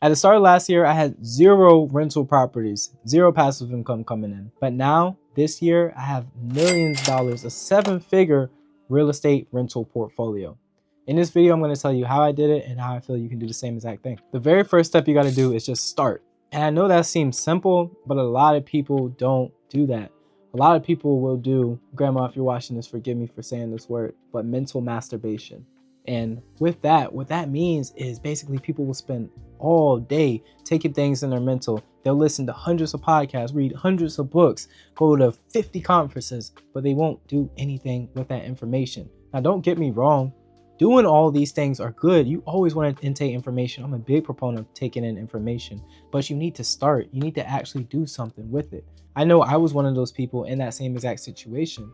At the start of last year, I had 0 rental properties, 0 passive income coming in. But now, this year, I have millions of dollars, a 7-figure real estate rental portfolio. In this video, I'm going to tell you how I did it and how I feel you can do the same exact thing. The very first step you got to do is just start. And I know that seems simple, but a lot of people don't do that. A lot of people will do, grandma, if you're watching this, forgive me for saying this word, but mental masturbation. And with that, what that means is basically people will spend all day taking things in their mental. They'll listen to hundreds of podcasts, read hundreds of books, go to 50 conferences, but they won't do anything with that information. Now, don't get me wrong. Doing all these things are good. You always want to intake information. I'm a big proponent of taking in information, but you need to start. You need to actually do something with it. I know I was one of those people in that same exact situation.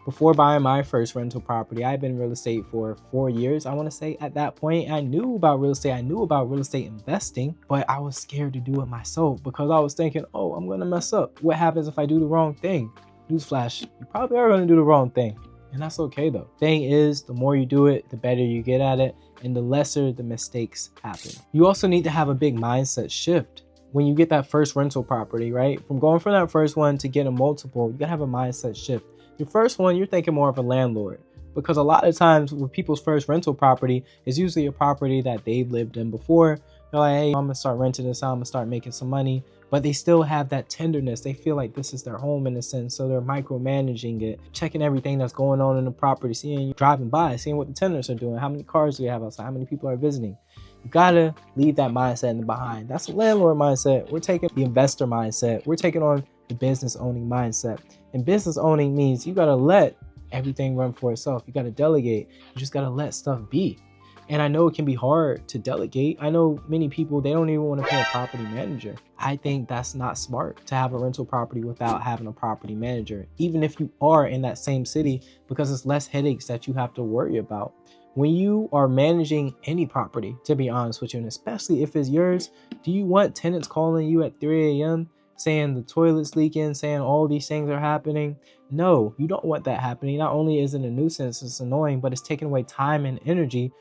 Before buying my first rental property, I've been in real estate for 4 years. I want to say at that point, I knew about real estate. I knew about real estate investing, but I was scared to do it myself because I was thinking, oh, I'm going to mess up. What happens if I do the wrong thing? Newsflash, you probably are going to do the wrong thing. And that's okay though. Thing is, the more you do it, the better you get at it, and the lesser the mistakes happen. You also need to have a big mindset shift. When you get that first rental property, right? From going from that first one to get a multiple, you gotta have a mindset shift. Your first one, you're thinking more of a landlord, because a lot of times with people's first rental property is usually a property that they've lived in before. They're like, hey, I'm gonna start renting this out, I'm gonna start making some money, but they still have that tenderness. They feel like this is their home in a sense, so they're micromanaging it, checking everything that's going on in the property, seeing you driving by, seeing what the tenants are doing, how many cars do you have outside, how many people are visiting. You gotta leave that mindset in the behind. That's a landlord mindset. We're taking the investor mindset. We're taking on the business owning mindset. And business owning means you gotta let everything run for itself. You gotta delegate. You just gotta let stuff be. And I know it can be hard to delegate. I know many people, they don't even want to pay a property manager. I think that's not smart to have a rental property without having a property manager, even if you are in that same city, because it's less headaches that you have to worry about. When you are managing any property, to be honest with you, and especially if it's yours, do you want tenants calling you at 3 a.m. saying the toilet's leaking, saying all these things are happening? No, you don't want that happening. Not only is it a nuisance, it's annoying, but it's taking away time and energy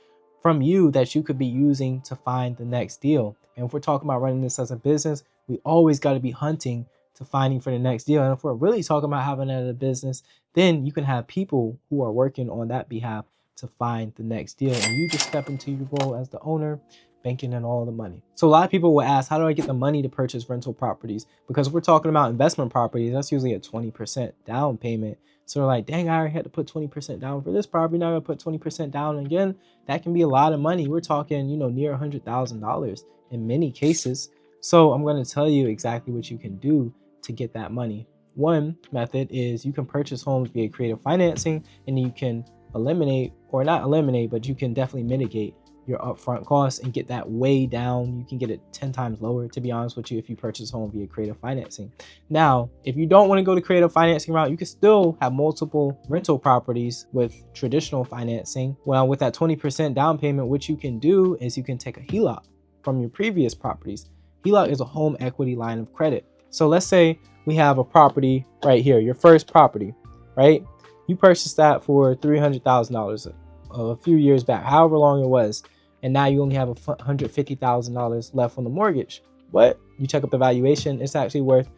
from you that you could be using to find the next deal. And if we're talking about running this as a business, we always got to be hunting to finding for the next deal. And if we're really talking about having it as a business, then you can have people who are working on that behalf to find the next deal, and you just step into your role as the owner, banking in all the money. So a lot of people will ask, how do I get the money to purchase rental properties? Because if we're talking about investment properties, that's usually a 20% down payment. So they're like, dang, I already had to put 20% down for this property. Now I put 20% down again. That can be a lot of money. We're talking, near $100,000 in many cases. So I'm going to tell you exactly what you can do to get that money. One method is you can purchase homes via creative financing, and you can eliminate, or not eliminate, but you can definitely mitigate your upfront costs and get that way down. You can get it 10 times lower, to be honest with you, if you purchase home via creative financing. Now, if you don't want to go the creative financing route, you can still have multiple rental properties with traditional financing. Well, with that 20% down payment, what you can do is you can take a HELOC from your previous properties. HELOC is a home equity line of credit. So let's say we have a property right here, your first property, right? You purchased that for $300,000 a few years back, however long it was, and now you only have $150,000 left on the mortgage. But you check up the valuation, it's actually worth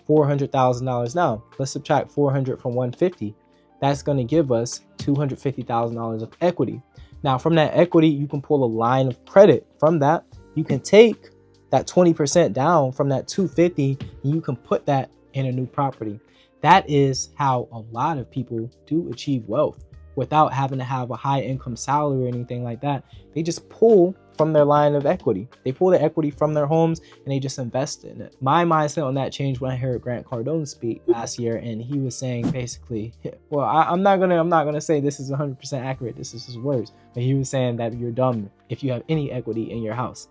$400,000 now. Let's subtract 400 from 150. That's going to give us $250,000 of equity. Now, from that equity, you can pull a line of credit. From that, you can take that 20% down from that 250, and you can put that in a new property. That is how a lot of people do achieve wealth without having to have a high income salary or anything like that. They just pull from their line of equity. They pull the equity from their homes and they just invest in it. My mindset on that changed when I heard Grant Cardone speak last year, and he was saying basically, well, I'm not gonna say this is 100% accurate. This is his words, but he was saying that you're dumb if you have any equity in your house.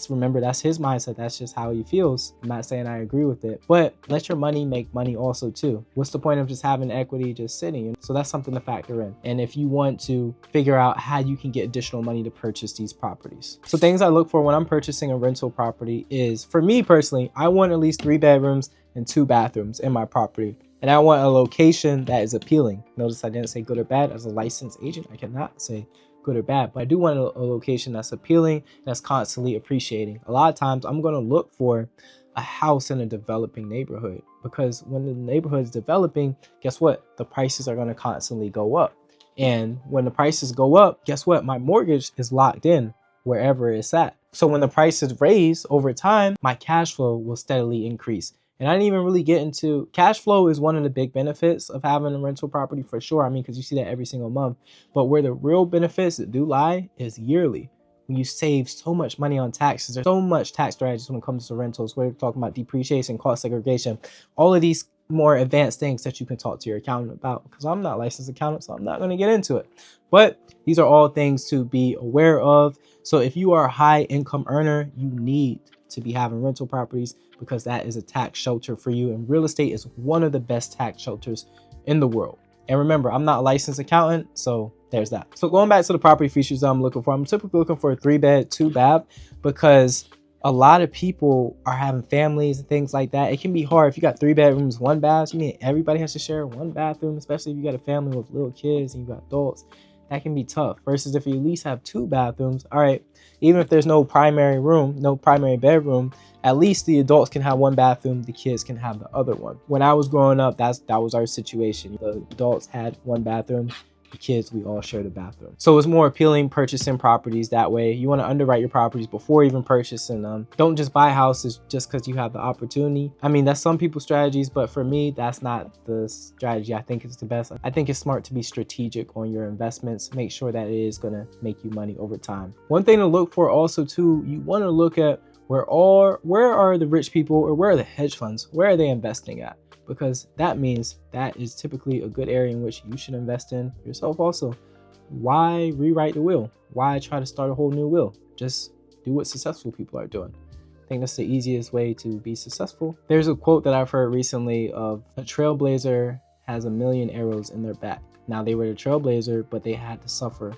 Remember, that's his mindset. That's just how he feels. I'm not saying I agree with it, but let your money make money also too. What's the point of just having equity just sitting? So that's something to factor in. And if you want to figure out how you can get additional money to purchase these properties. So things I look for when I'm purchasing a rental property is, for me personally, I want at least 3 bedrooms and 2 bathrooms in my property. And I want a location that is appealing. Notice I didn't say good or bad. As a licensed agent, I cannot say good or bad, but I do want a location that's appealing, that's constantly appreciating. A lot of times I'm going to look for a house in a developing neighborhood, because when the neighborhood is developing, guess what? The prices are going to constantly go up. And when the prices go up, guess what? My mortgage is locked in wherever it's at. So when the prices raise over time, my cash flow will steadily increase. And I didn't even really get into cash flow is one of the big benefits of having a rental property for sure. I mean, because you see that every single month. But where the real benefits that do lie is yearly. When you save so much money on taxes, there's so much tax strategies when it comes to rentals. We're talking about depreciation, cost segregation, all of these more advanced things that you can talk to your accountant about, because I'm not a licensed accountant, so I'm not going to get into it. But these are all things to be aware of. So if you are a high income earner, you need to be having rental properties, because that is a tax shelter for you. And real estate is one of the best tax shelters in the world. And remember, I'm not a licensed accountant, so there's that. So going back to the property features that I'm looking for, I'm typically looking for a 3-bed, 2-bath, because a lot of people are having families and things like that. It can be hard if you got 3 bedrooms, 1 bath. You mean everybody has to share 1 bathroom, especially if you got a family with little kids and you got adults. That can be tough. Versus if you at least have 2 bathrooms, all right, even if there's no primary room, no primary bedroom, at least the adults can have 1 bathroom, the kids can have the other one. When I was growing up, that was our situation. The adults had 1 bathroom. The kids, we all shared a bathroom. So it's more appealing purchasing properties that way. You want to underwrite your properties before even purchasing them. Don't just buy houses just because you have the opportunity. I mean, that's some people's strategies, but for me, that's not the strategy I think is the best. I think it's smart to be strategic on your investments. Make sure that it is going to make you money over time. One thing to look for also too, you want to look at where are the rich people, or where are the hedge funds? Where are they investing at? Because that means that is typically a good area in which you should invest in yourself also. Why rewrite the wheel? Why try to start a whole new wheel? Just do what successful people are doing. I think that's the easiest way to be successful. There's a quote that I've heard recently of a trailblazer has 1,000,000 arrows in their back. Now they were the trailblazer, but they had to suffer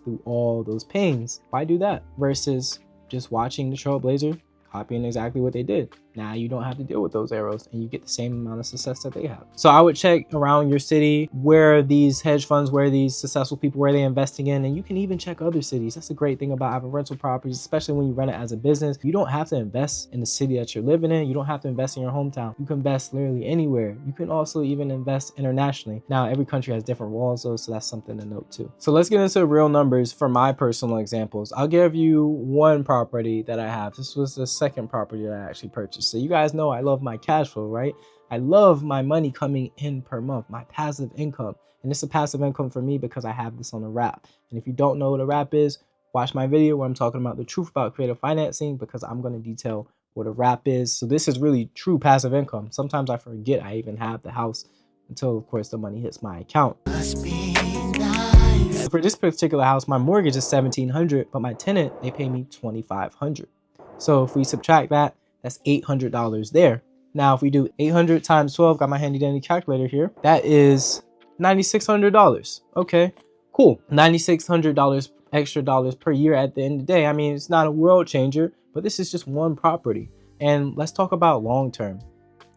through all those pains. Why do that? Versus just watching the trailblazer, copying exactly what they did. Now you don't have to deal with those arrows and you get the same amount of success that they have. So I would check around your city, where are these hedge funds, where are these successful people, where are they investing in? And you can even check other cities. That's a great thing about having rental properties, especially when you run it as a business. You don't have to invest in the city that you're living in. You don't have to invest in your hometown. You can invest literally anywhere. You can also even invest internationally. Now every country has different laws though, so that's something to note too. So let's get into real numbers for my personal examples. I'll give you one property that I have. This was the second property that I actually purchased. So you guys know I love my cash flow, right? I love my money coming in per month, my passive income. And it's a passive income for me because I have this on a wrap. And if you don't know what a wrap is, watch my video where I'm talking about the truth about creative financing, because I'm going to detail what a wrap is. So this is really true passive income. Sometimes I forget I even have the house until, of course, the money hits my account. For this particular house, my mortgage is $1,700, but my tenant, they pay me $2,500. So if we subtract that, that's $800 there. Now, if we do 800 times 12, got my handy dandy calculator here, that is $9,600. Okay, cool. $9,600 extra dollars per year at the end of the day. I mean, it's not a world changer, but this is just one property. And let's talk about long term.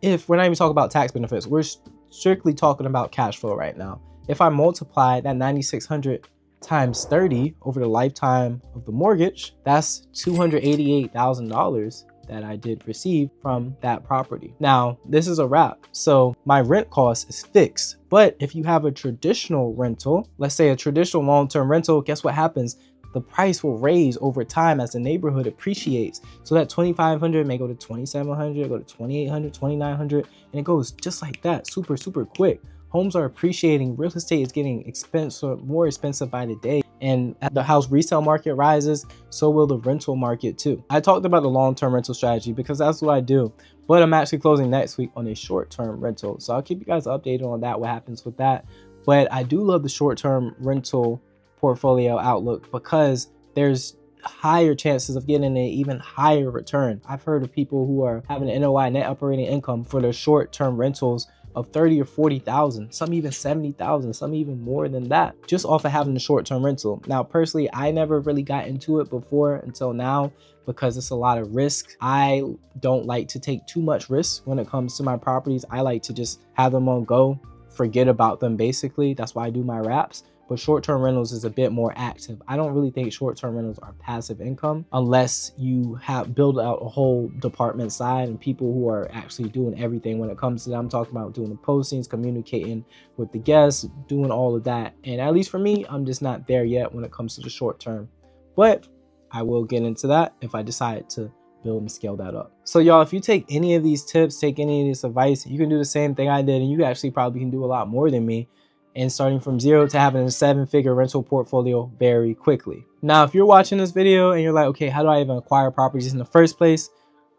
If we're not even talking about tax benefits, we're strictly talking about cash flow right now. If I multiply that $9,600 times 30 over the lifetime of the mortgage, that's $288,000 that I did receive from that property. Now, this is a wrap. So my rent cost is fixed. But if you have a traditional rental, let's say a traditional long-term rental, guess what happens? The price will raise over time as the neighborhood appreciates. So that $2,500 may go to $2,700, go to $2,800, $2,900, and it goes just like that, super, super quick. Homes are appreciating. Real estate is getting expensive, more expensive by the day. And as the house resale market rises, so will the rental market too. I talked about the long-term rental strategy because that's what I do. But I'm actually closing next week on a short-term rental. So I'll keep you guys updated on that, what happens with that. But I do love the short-term rental portfolio outlook because there's higher chances of getting an even higher return. I've heard of people who are having an NOI, net operating income, for their short-term rentals of 30 or 40,000, some even 70,000, some even more than that, just off of having the short-term rental. Now, personally, I never really got into it before until now because it's a lot of risk. I don't like to take too much risk when it comes to my properties. I like to just have them on go, forget about them basically. That's why I do my wraps. but short-term rentals is a bit more active. I don't really think short-term rentals are passive income unless you have built out a whole department side and people who are actually doing everything when it comes to that. I'm talking about doing the postings, communicating with the guests, doing all of that. And at least for me, I'm just not there yet when it comes to the short term. But I will get into that if I decide to build and scale that up. So y'all, if you take any of these tips, take any of this advice, you can do the same thing I did, and you actually probably can do a lot more than me, and starting from zero to having a 7-figure rental portfolio very quickly. Now, if you're watching this video and you're like, okay, how do I even acquire properties in the first place?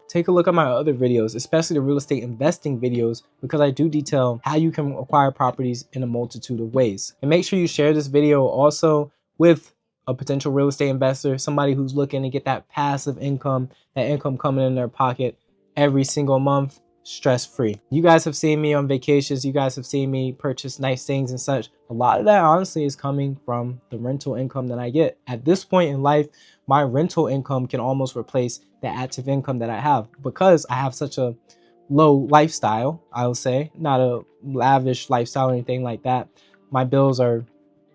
Take a look at my other videos, especially the real estate investing videos, because I do detail how you can acquire properties in a multitude of ways. And make sure you share this video also with a potential real estate investor, somebody who's looking to get that passive income, that income coming in their pocket every single month, stress-free. You guys have seen me on vacations. You guys have seen me purchase nice things and such. A lot of that honestly is coming from the rental income that I get. At this point in life, my rental income can almost replace the active income that I have because I have such a low lifestyle, I will say, not a lavish lifestyle or anything like that. My bills are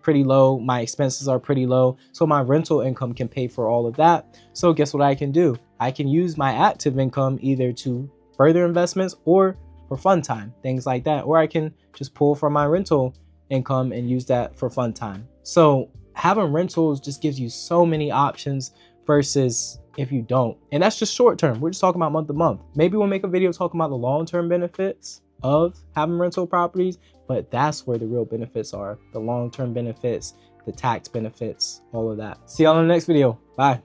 pretty low, my expenses are pretty low, so my rental income can pay for all of that. So guess what I can do? I can use my active income either to further investments or for fun time, things like that, or I can just pull from my rental income and use that for fun time. So having rentals just gives you so many options versus if you don't. And that's just short term. We're just talking about month to month. Maybe we'll make a video talking about the long-term benefits of having rental properties, but that's where the real benefits are, the long-term benefits, the tax benefits, all of that. See y'all in the next video. Bye.